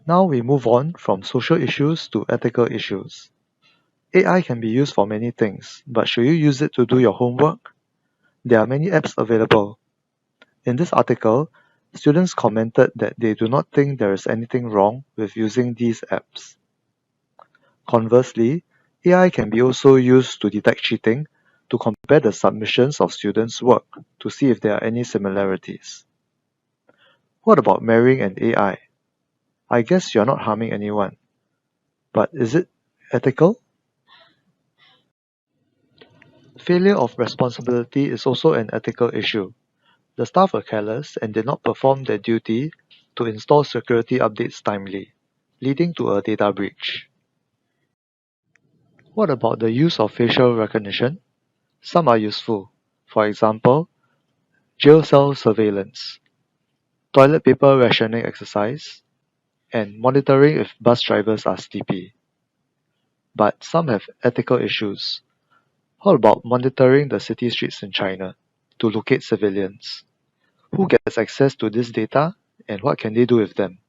Now we move on from social issues to ethical issues. AI can be used for many things, but should you use it to do your homework? There are many apps available. In this article, students commented that they do not think there is anything wrong with using these apps. Conversely, AI can be also used to detect cheating, to compare the submissions of students' work to see if there are any similarities. What about marrying an AI? I guess you're not harming anyone, but is it ethical? Failure of responsibility is also an ethical issue. The staff were careless and did not perform their duty to install security updates timely, leading to a data breach. What about the use of facial recognition? Some are useful. For example, jail cell surveillance, toilet paper rationing exercise, and monitoring if bus drivers are sleepy. But some have ethical issues. How about monitoring the city streets in China to locate civilians? Who gets access to this data and what can they do with them?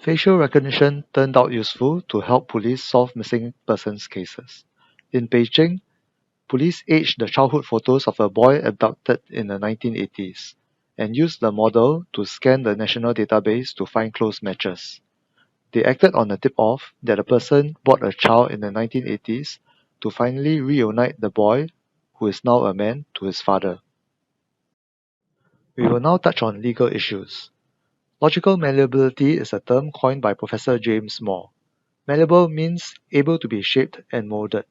Facial recognition turned out useful to help police solve missing persons cases. In Beijing, police aged the childhood photos of a boy abducted in the 1980s and used the model to scan the national database to find close matches. They acted on a tip-off that a person bought a child in the 1980s to finally reunite the boy, who is now a man, to his father. We will now touch on legal issues. Logical malleability is a term coined by Professor James Moore. Malleable means able to be shaped and molded.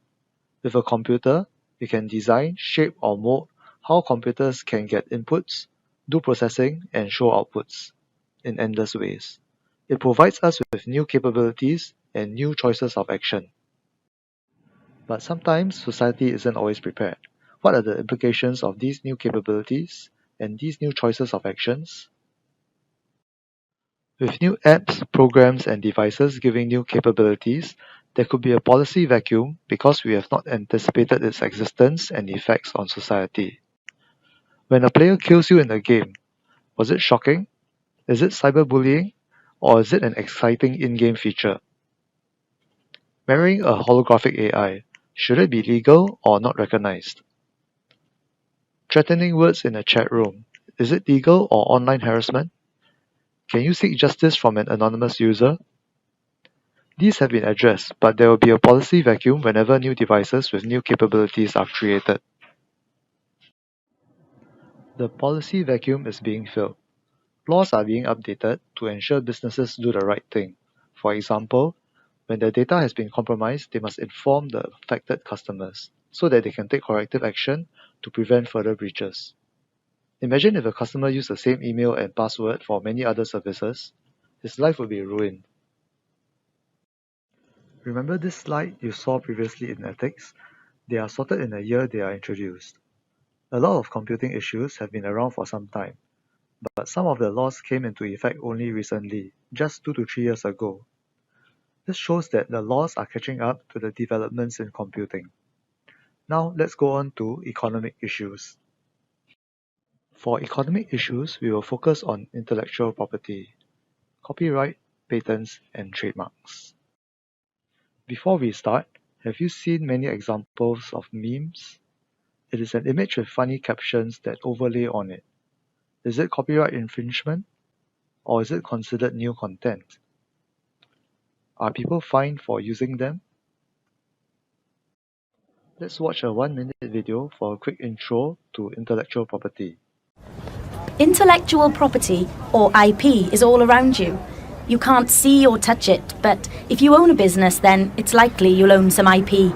With a computer, you can design, shape or mold how computers can get inputs, do processing and show outputs in endless ways. It provides us with new capabilities and new choices of action. But sometimes society isn't always prepared. What are the implications of these new capabilities and these new choices of actions? With new apps, programs, and devices giving new capabilities, there could be a policy vacuum because we have not anticipated its existence and effects on society. When a player kills you in a game, was it shocking? Is it cyberbullying? Or is it an exciting in-game feature? Marrying a holographic AI, should it be legal or not recognized? Threatening words in a chat room, is it legal or online harassment? Can you seek justice from an anonymous user? These have been addressed, but there will be a policy vacuum whenever new devices with new capabilities are created. The policy vacuum is being filled. Laws are being updated to ensure businesses do the right thing. For example, when their data has been compromised, they must inform the affected customers so that they can take corrective action to prevent further breaches. Imagine if a customer used the same email and password for many other services, his life would be ruined. Remember this slide you saw previously in ethics? They are sorted in the year they are introduced. A lot of computing issues have been around for some time, but some of the laws came into effect only recently, just 2 to 3 years ago. This shows that the laws are catching up to the developments in computing. Now let's go on to economic issues. For economic issues, we will focus on intellectual property, copyright, patents, and trademarks. Before we start, have you seen many examples of memes? It is an image with funny captions that overlay on it. Is it copyright infringement? Or is it considered new content? Are people fined for using them? Let's watch a 1-minute video for a quick intro to intellectual property. Intellectual property, or IP, is all around you. You can't see or touch it, but if you own a business, then it's likely you'll own some IP.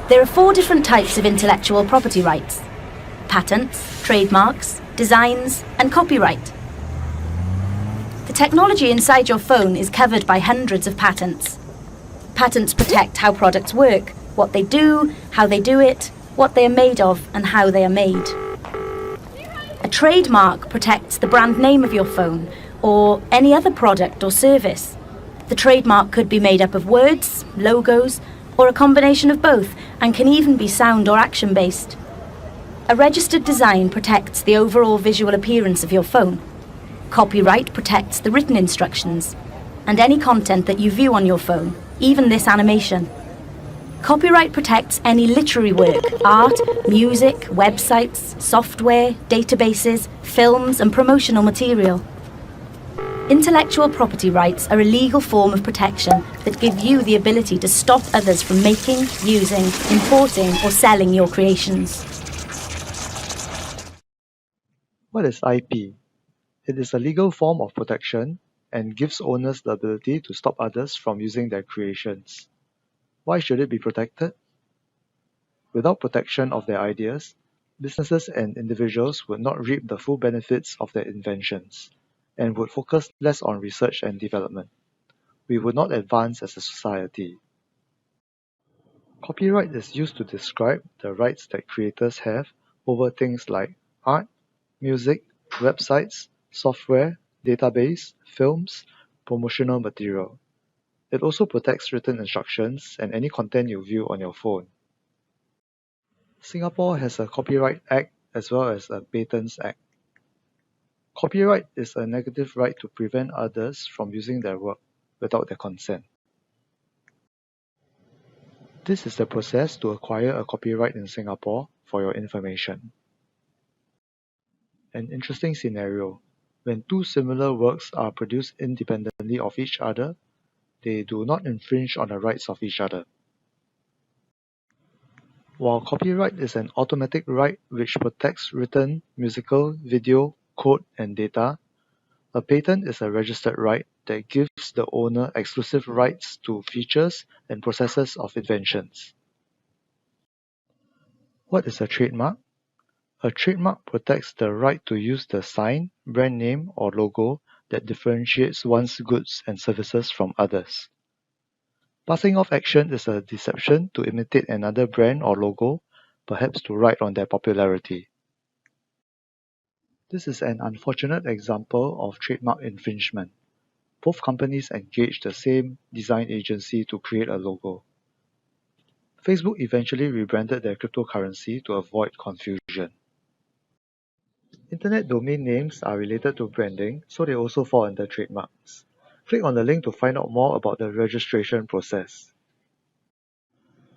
There are 4 different types of intellectual property rights: patents, trademarks, designs, and copyright. The technology inside your phone is covered by hundreds of patents. Patents protect how products work, what they do, how they do it, what they are made of, and how they are made. A trademark protects the brand name of your phone or any other product or service. The trademark could be made up of words, logos, or a combination of both, and can even be sound or action-based. A registered design protects the overall visual appearance of your phone. Copyright protects the written instructions and any content that you view on your phone, even this animation. Copyright protects any literary work, art, music, websites, software, databases, films, and promotional material. Intellectual property rights are a legal form of protection that give you the ability to stop others from making, using, importing, or selling your creations. What is IP? It is a legal form of protection and gives owners the ability to stop others from using their creations. Why should it be protected? Without protection of their ideas, businesses and individuals would not reap the full benefits of their inventions and would focus less on research and development. We would not advance as a society. Copyright is used to describe the rights that creators have over things like art, music, websites, software, database, films, promotional material. It also protects written instructions and any content you view on your phone. Singapore has a Copyright Act as well as a Patents Act. Copyright is a negative right to prevent others from using their work without their consent. This is the process to acquire a copyright in Singapore for your information. An interesting scenario. When two similar works are produced independently of each other, they do not infringe on the rights of each other. While copyright is an automatic right which protects written, musical, video, code, and data, a patent is a registered right that gives the owner exclusive rights to features and processes of inventions. What is a trademark? A trademark protects the right to use the sign, brand name, or logo that differentiates one's goods and services from others. Passing off action is a deception to imitate another brand or logo, perhaps to ride on their popularity. This is an unfortunate example of trademark infringement. Both companies engaged the same design agency to create a logo. Facebook eventually rebranded their cryptocurrency to avoid confusion. Internet domain names are related to branding, so they also fall under trademarks. Click on the link to find out more about the registration process.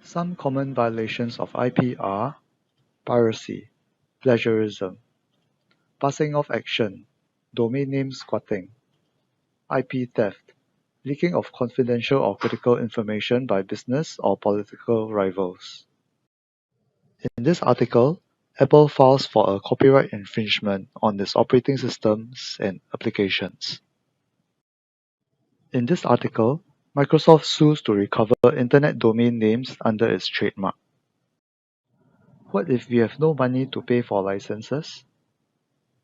Some common violations of IP are piracy, plagiarism, passing off action, domain name squatting, IP theft, leaking of confidential or critical information by business or political rivals. In this article, Apple files for a copyright infringement on its operating systems and applications. In this article, Microsoft sues to recover internet domain names under its trademark. What if we have no money to pay for licenses?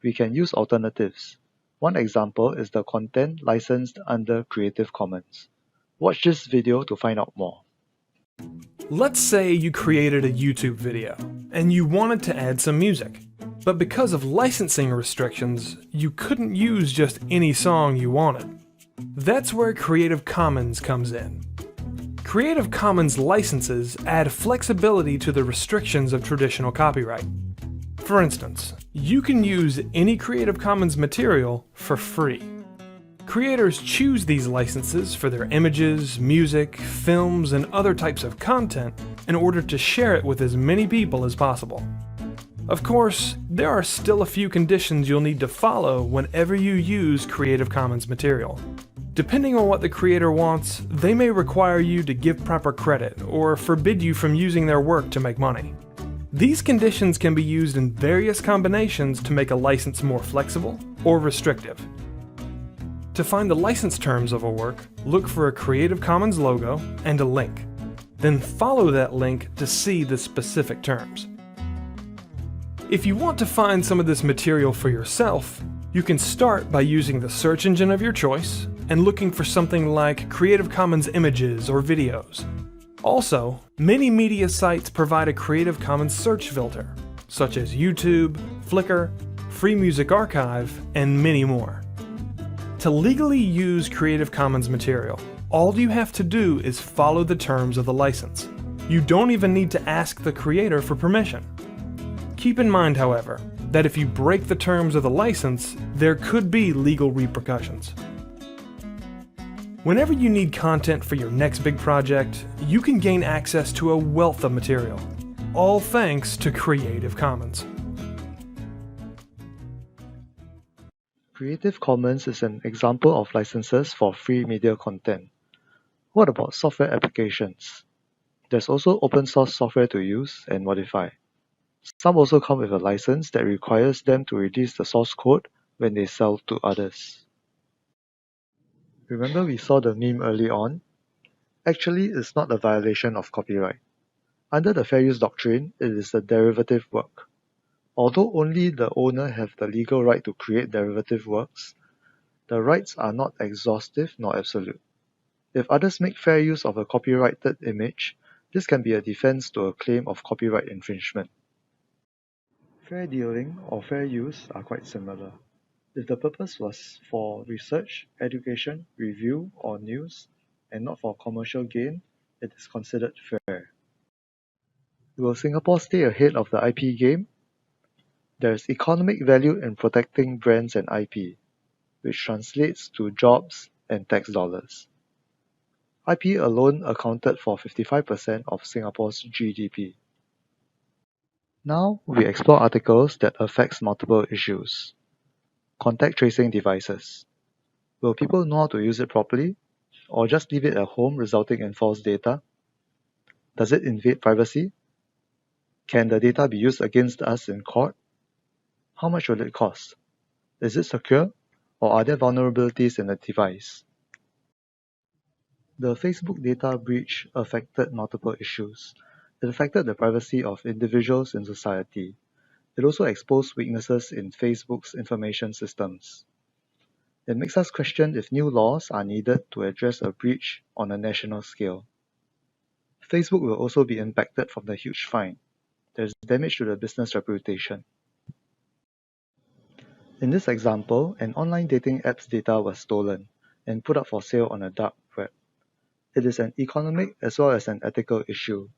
We can use alternatives. One example is the content licensed under Creative Commons. Watch this video to find out more. Let's say you created a YouTube video and you wanted to add some music, but because of licensing restrictions, you couldn't use just any song you wanted. That's where Creative Commons comes in. Creative Commons licenses add flexibility to the restrictions of traditional copyright. For instance, you can use any Creative Commons material for free. Creators choose these licenses for their images, music, films, and other types of content in order to share it with as many people as possible. Of course, there are still a few conditions you'll need to follow whenever you use Creative Commons material. Depending on what the creator wants, they may require you to give proper credit or forbid you from using their work to make money. These conditions can be used in various combinations to make a license more flexible or restrictive. To find the license terms of a work, look for a Creative Commons logo and a link. Then follow that link to see the specific terms. If you want to find some of this material for yourself, you can start by using the search engine of your choice and looking for something like Creative Commons images or videos. Also, many media sites provide a Creative Commons search filter, such as YouTube, Flickr, Free Music Archive, and many more. To legally use Creative Commons material, all you have to do is follow the terms of the license. You don't even need to ask the creator for permission. Keep in mind, however, that if you break the terms of the license, there could be legal repercussions. Whenever you need content for your next big project, you can gain access to a wealth of material, all thanks to Creative Commons. Creative Commons is an example of licenses for free media content. What about software applications? There's also open source software to use and modify. Some also come with a license that requires them to release the source code when they sell to others. Remember we saw the meme early on? Actually, it's not a violation of copyright. Under the fair use doctrine, it is a derivative work. Although only the owner have the legal right to create derivative works, the rights are not exhaustive nor absolute. If others make fair use of a copyrighted image, this can be a defense to a claim of copyright infringement. Fair dealing or fair use are quite similar. If the purpose was for research, education, review, or news, and not for commercial gain, it is considered fair. Will Singapore stay ahead of the IP game? There is economic value in protecting brands and IP, which translates to jobs and tax dollars. IP alone accounted for 55% of Singapore's GDP. Now we explore articles that affects multiple issues. Contact tracing devices. Will people know how to use it properly, or just leave it at home resulting in false data? Does it invade privacy? Can the data be used against us in court? How much will it cost? Is it secure, or are there vulnerabilities in the device? The Facebook data breach affected multiple issues. It affected the privacy of individuals in society. It also exposed weaknesses in Facebook's information systems. It makes us question if new laws are needed to address a breach on a national scale. Facebook will also be impacted from the huge fine. There is damage to the business reputation. In this example, an online dating app's data was stolen and put up for sale on a dark web. It is an economic as well as an ethical issue.